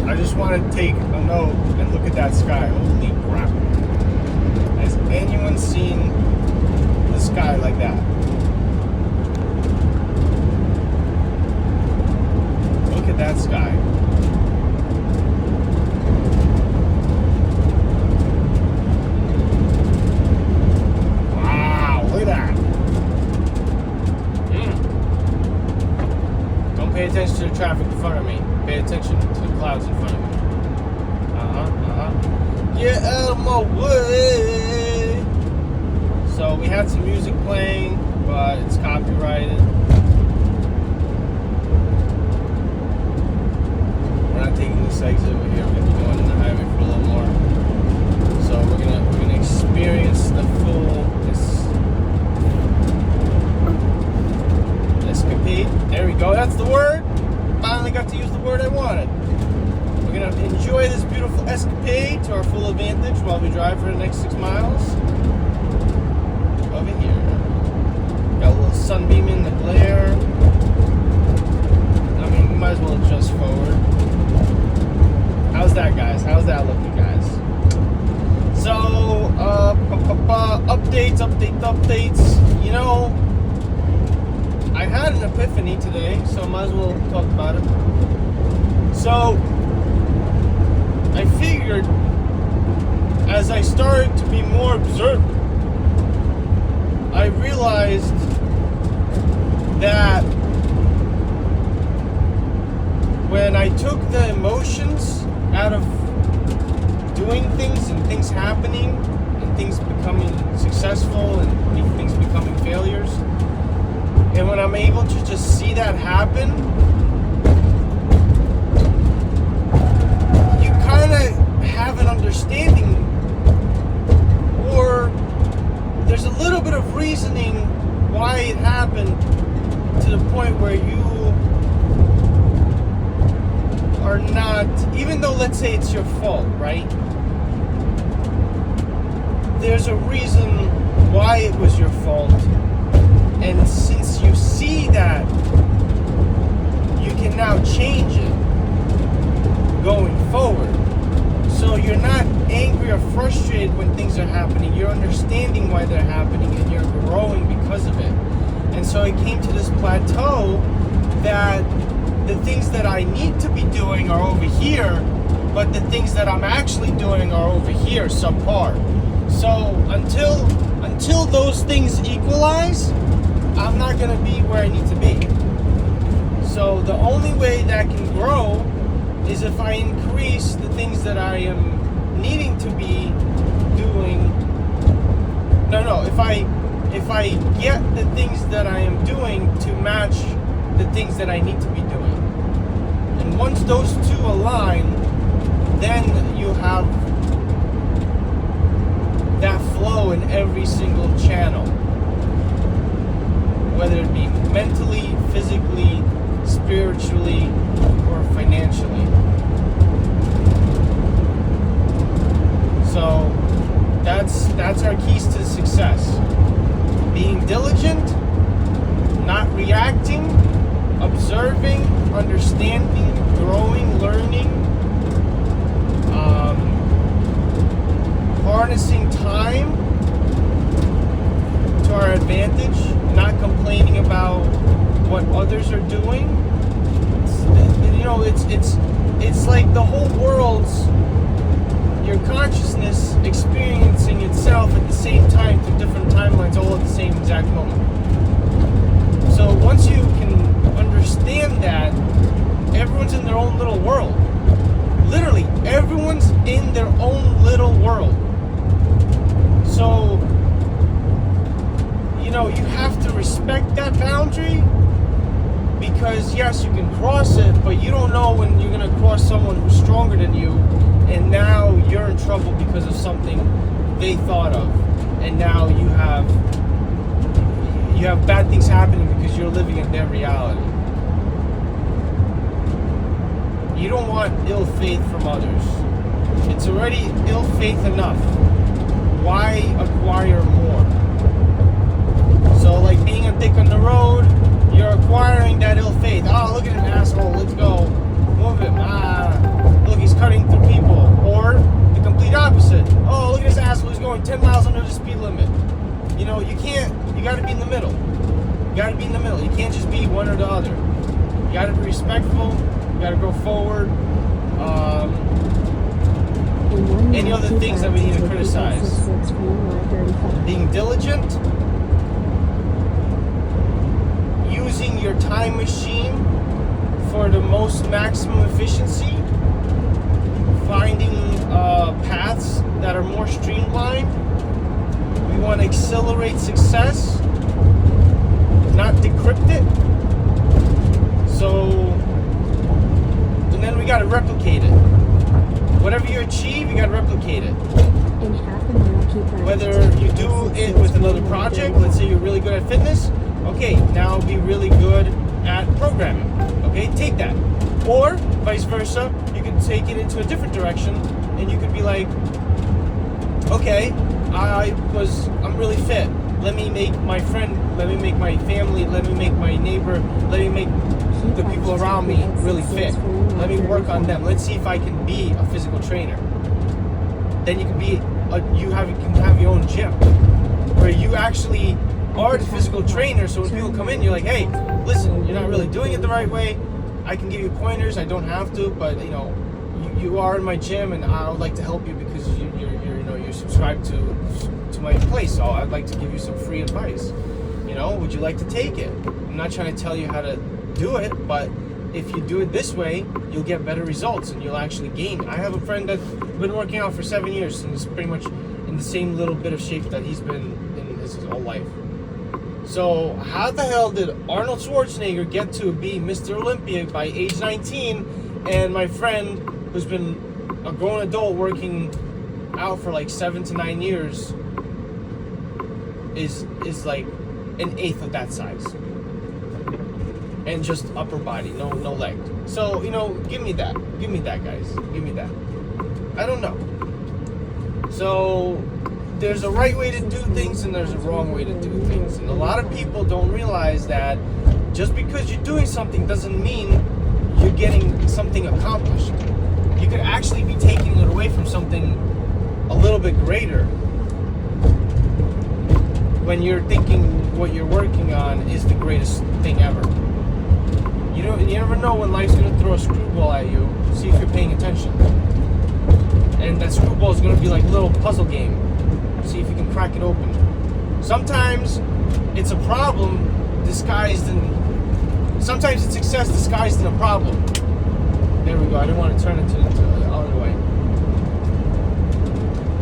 I just want to take a note and look at that sky. Holy crap. Has anyone seen the sky like that? Look at that sky. Wow, look at that. Don't pay attention to the traffic in front of me. Pay attention to the clouds in front of me. Get out of my way. So we had some music playing, but it's copyrighted. We're not taking this exit over here. We're gonna be going on the highway for a little more. So we're gonna experience the full escapade. There we go. That's the word. Finally got to use the word I wanted. We're gonna enjoy this beautiful escapade to our full advantage while we drive for the next 6 miles. Over here. Got a little sunbeam in the glare. I mean, we might as well adjust forward. How's that, guys? How's that looking, guys? So, updates. You know, I had an epiphany today, so I might as well talk about it. So, I figured as I started to be more observant, I realized that when I took the emotions out of doing things and things happening and things becoming successful and things becoming failures, and when I'm able to just see that happen, you kind of have an understanding, or there's a little bit of reasoning why it happened, to the point where you are not, even though let's say it's your fault, right? There's a reason why it was your fault. And since you see that, you can now change it going forward. So you're not angry or frustrated when things are happening. You're understanding why they're happening and you're growing because of it. And so I came to this plateau that the things that I need to be doing are over here, but the things that I'm actually doing are over here, subpar. So until those things equalize, I'm not going to be where I need to be. So the only way that can grow is if I increase the things that I am needing to be doing. If I get the things that I am doing to match the things that I need to be doing. And once those two align, then you have that flow in every single channel. Whether it be mentally, physically, spiritually, or financially. So that's our keys to success. Being diligent, not reacting, observing, understanding, growing, learning, harnessing time to our advantage, not complaining about what others are doing. It's like the whole world's your consciousness experiencing itself at the same time through different timelines, all at the same exact moment. So once you can understand that, everyone's in their own little world. Literally, everyone's in their own little world. So, you have to respect that boundary, because yes, you can cross it, but you don't know when you're going to cross someone who's stronger than you, and now you're in trouble because of something they thought of, and now you have bad things happening because you're living in their reality. You don't want ill faith from others. It's already ill faith enough. Why acquire more? So like being a dick on the road, you're acquiring that ill faith. Oh, look at him, asshole, let's go. Move him. Look, going 10 miles under the speed limit. You know, you got to be in the middle. You got to be in the middle. You can't just be one or the other. You got to be respectful. You got to go forward. Any other things that we need to criticize? Being diligent, using your time machine for the most maximum efficiency, finding paths that are more streamlined. We want to accelerate success, not decrypt it. So, and then we got to replicate it. Whatever you achieve, you got to replicate it. Whether you do it with another project, let's say you're really good at fitness, okay, now be really good at programming. Okay, take that. Or vice versa, you could take it into a different direction, and you could be like, okay, I'm really fit. Let me make my friend, let me make my family, let me make my neighbor, let me make the people around me really fit. Let me work on them. Let's see if I can be a physical trainer. Then you can be you can have your own gym where you actually are the physical trainer. So when people come in, you're like, hey, listen, you're not really doing it the right way. I can give you pointers. I don't have to, but you know, you are in my gym, and I would like to help you because you're subscribed to my place. So I'd like to give you some free advice. You know, would you like to take it? I'm not trying to tell you how to do it, but if you do it this way, you'll get better results and you'll actually gain. I have a friend that's been working out for 7 years and is pretty much in the same little bit of shape that he's been in his whole life. So how the hell did Arnold Schwarzenegger get to be Mr. Olympia by age 19, and my friend who's been a grown adult working out for like 7 to 9 years is like an eighth of that size? And just upper body, no leg. So, you know, give me that, guys. Give me that. I don't know. So, there's a right way to do things and there's a wrong way to do things. And a lot of people don't realize that just because you're doing something doesn't mean you're getting something accomplished. You could actually be taking it away from something a little bit greater when you're thinking what you're working on is the greatest thing ever. You never know when life's going to throw a screwball at you. See if you're paying attention. And that screwball is going to be like a little puzzle game. See if you can crack it open. Sometimes it's a problem disguised in... Sometimes it's success disguised in a problem. There we go. I didn't want to turn it to the other way.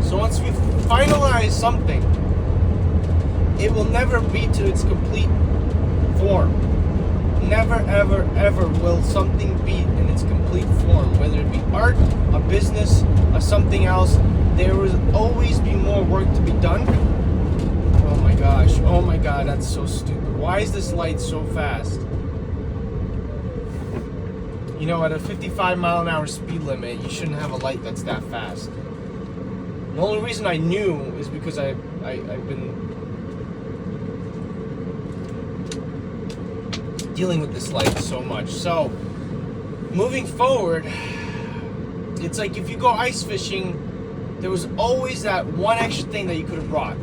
So once we finalize something, it will never be to its complete form. Never, ever, ever will something be in its complete form. Whether it be art, a business, or something else, there will always be more work to be done. Oh my gosh. Oh my god, that's so stupid. Why is this light so fast? You know, at a 55 mile an hour speed limit, you shouldn't have a light that's that fast. The only reason I knew is because I've been dealing with this light so much. So, moving forward, it's like if you go ice fishing, there was always that one extra thing that you could have brought.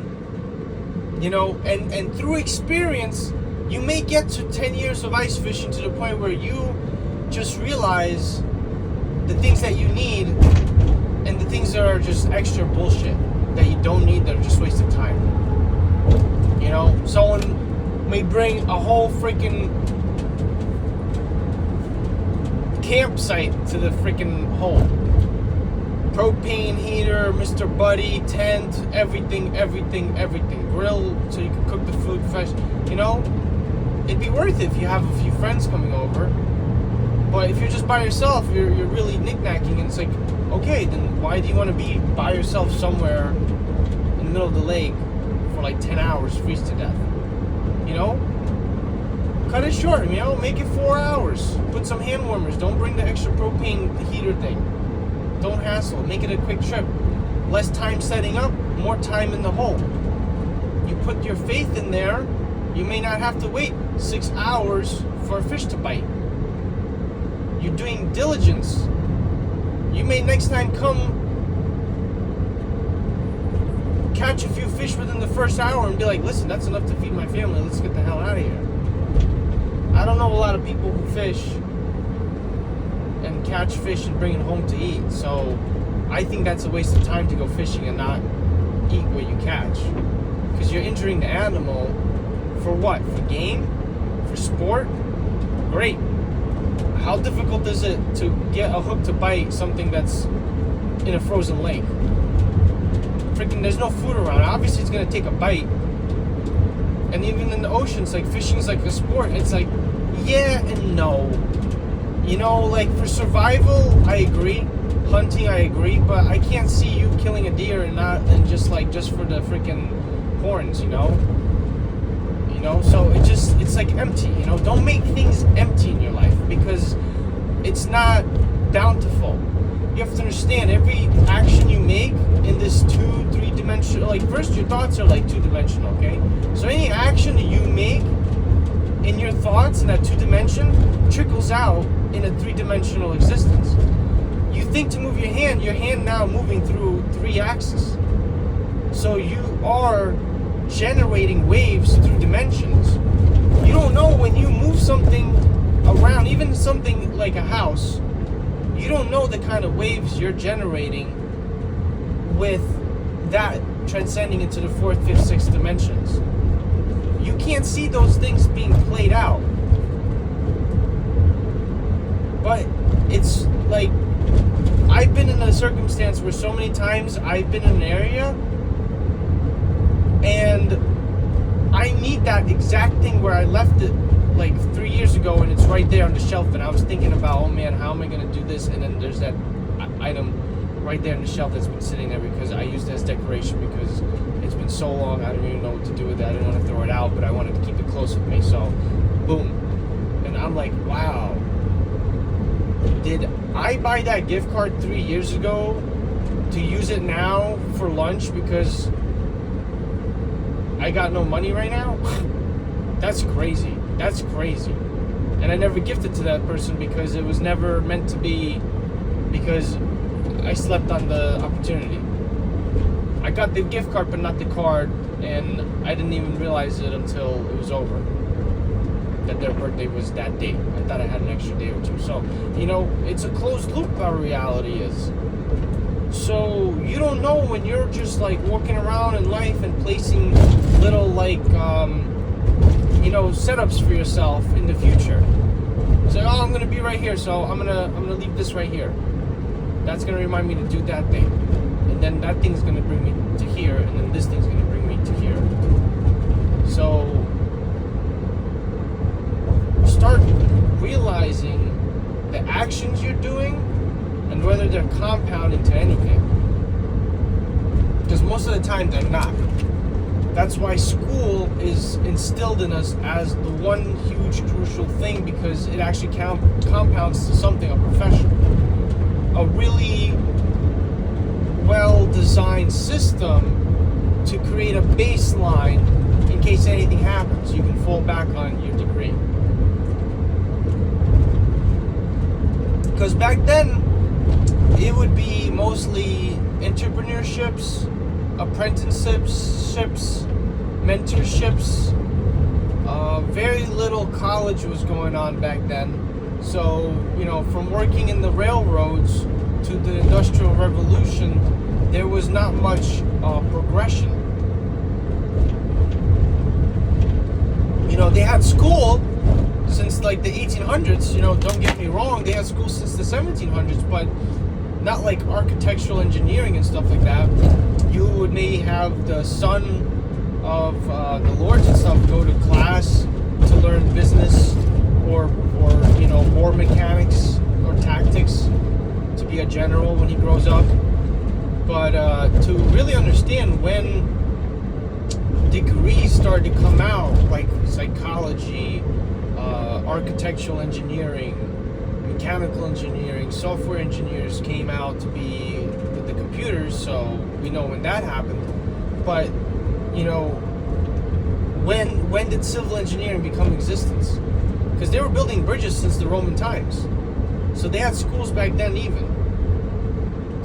You know, and through experience, you may get to 10 years of ice fishing to the point where you just realize the things that you need and the things that are just extra bullshit that you don't need, that are just waste of time. You know, someone may bring a whole freaking campsite to the freaking hole. Propane heater, Mr. Buddy, tent, everything. Grill so you can cook the food fresh. You know, it'd be worth it if you have a few friends coming over. But if you're just by yourself, you're really knick-knacking, and it's like, okay, then why do you want to be by yourself somewhere in the middle of the lake for like 10 hours, freeze to death? You know? Cut it short, you know? Make it 4 hours. Put some hand warmers. Don't bring the extra propane heater thing. Don't hassle. Make it a quick trip. Less time setting up, more time in the hole. You put your faith in there, you may not have to wait 6 hours for a fish to bite. You're doing diligence. You may next time come catch a few fish within the first hour and be like, listen, that's enough to feed my family. Let's get the hell out of here. I don't know a lot of people who fish and catch fish and bring it home to eat. So I think that's a waste of time to go fishing and not eat what you catch. Because you're injuring the animal for what? For game? For sport? Great. How difficult is it to get a hook to bite something that's in a frozen lake? Freaking, there's no food around. Obviously, it's going to take a bite. And even in the oceans, like, fishing is like a sport. It's like, yeah and no. You know, like, for survival, I agree. Hunting, I agree. But I can't see you killing a deer and just for the freaking horns, you know? You know, so it's like empty, you know? Don't make things empty in your life because it's not bountiful. You have to understand, every action you make in this 2-3-dimensional, like, first your thoughts are like 2-dimensional, okay? So any action that you make in your thoughts in that 2-dimension trickles out in a 3-dimensional existence. You think to move your hand now moving through 3 axes. So you are generating waves through dimensions. You don't know when you move something around, even something like a house, you don't know the kind of waves you're generating with that transcending into the 4th, 5th, 6th dimensions. You can't see those things being played out. But it's like, I've been in a circumstance where so many times I've been in an area and I need that exact thing where I left it like 3 years ago and it's right there on the shelf, and I was thinking about, oh man, how am I going to do this? And then there's that item right there on the shelf that's been sitting there because I used it as decoration because it's been so long, I don't even know what to do with it. I didn't want to throw it out, but I wanted to keep it close with me, so boom. And I'm like, wow, did I buy that gift card 3 years ago to use it now for lunch because I got no money right now? That's crazy. That's crazy. And I never gifted to that person because it was never meant to be, because I slept on the opportunity. I got the gift card but not the card, and I didn't even realize it until it was over, that their birthday was that date. I thought I had an extra day or two. So, you know, it's a closed loop, our reality is. So you don't know when you're just like walking around in life and placing little like you know, setups for yourself in the future. It's like, oh, I'm gonna be right here, so I'm gonna leave this right here. That's gonna remind me to do that thing, and then that thing's gonna bring me to here, and then this thing's gonna bring me to here. So start realizing the actions you're doing and whether they're compounding to anything, because most of the time they're not. That's why school is instilled in us as the one huge crucial thing, because it actually compounds to something, a profession. A really well-designed system to create a baseline in case anything happens. You can fall back on your degree. Because back then, it would be mostly entrepreneurships, apprenticeships, mentorships. Very little college was going on back then. So, you know, from working in the railroads to the Industrial Revolution, there was not much progression. You know, they had school since like the 1800s, you know, don't get me wrong, they had school since the 1700s, but not like architectural engineering and stuff like that. You would maybe have the son of the lords and stuff go to class to learn business or you know, war mechanics or tactics to be a general when he grows up. But to really understand when degrees started to come out, like psychology, architectural engineering, mechanical engineering, software engineers came out to be with the computers, so we know when that happened. But, you know, when did civil engineering become existence? Because they were building bridges since the Roman times. So they had schools back then even.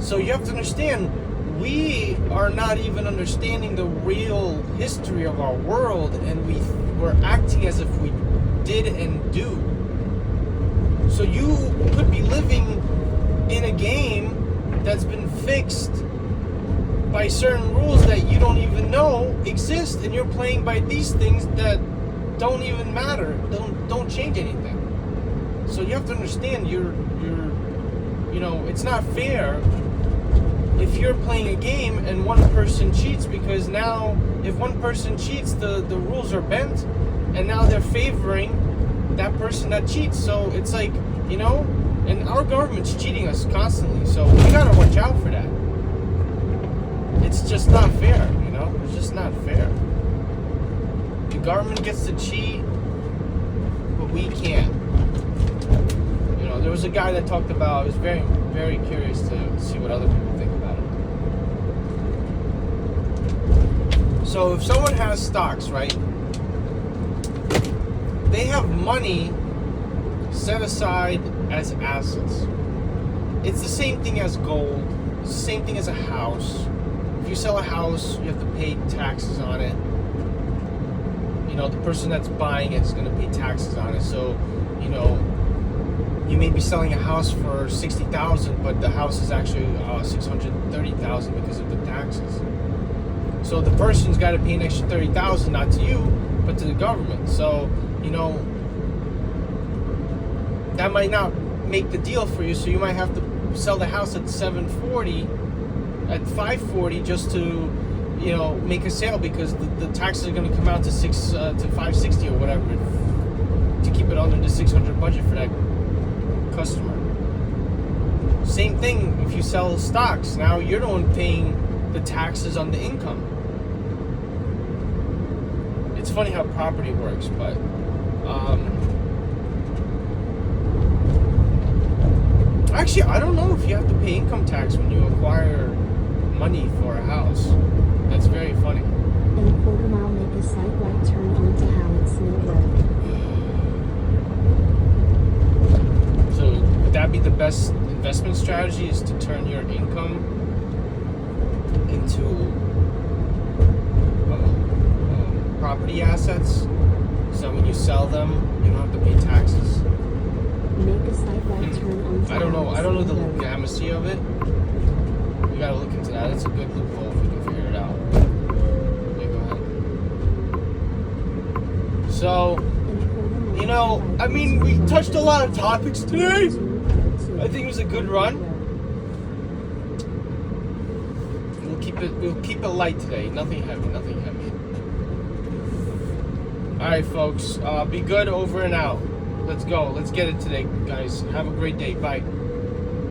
So you have to understand we are not even understanding the real history of our world, and we're acting as if we did and do. So you could be living in a game that's been fixed by certain rules that you don't even know exist, and you're playing by these things that don't even matter, don't change anything. So you have to understand it's not fair if you're playing a game and one person cheats, because now if one person cheats, the rules are bent, and now they're favoring that person that cheats. So it's like, and our government's cheating us constantly, so we gotta watch out for that. It's just not fair, it's just not fair. The government gets to cheat, but we can't. There was a guy that talked about, I was very, very curious to see what other people think about it. So if someone has stocks, right, they have money set aside as assets. It's the same thing as gold. It's the same thing as a house. If you sell a house, you have to pay taxes on it. The person that's buying it is going to pay taxes on it. So, you may be selling a house for $60,000, but the house is actually $630,000 because of the taxes. So the person's got to pay an extra $30,000, not to you, but to the government. So, that might not make the deal for you. So you might have to sell the house at $740,000, at $540,000 just to, make a sale, because the taxes are going to come out to $560,000 or whatever, to keep it under the $600 budget for that customer. Same thing if you sell stocks. Now you're the one paying the taxes on the income. It's funny how property works, but actually, I don't know if you have to pay income tax when you acquire money for a house. That's very funny. In a quarter mile, make a slight right turn onto Howard Smith Road. So would that be the best investment strategy, is to turn your income into property assets, so when you sell them, you don't have to pay taxes? Make a slight right turn onto I don't know the Howard Smith legitimacy of it. We gotta look into that. It's a good loophole if we can figure it out. Yeah, go ahead. So, we touched a lot of topics today. I think it was a good run. We'll keep it light today. Nothing heavy. Alright, folks. Be good, over and out. Let's go. Let's get it today, guys. Have a great day. Bye.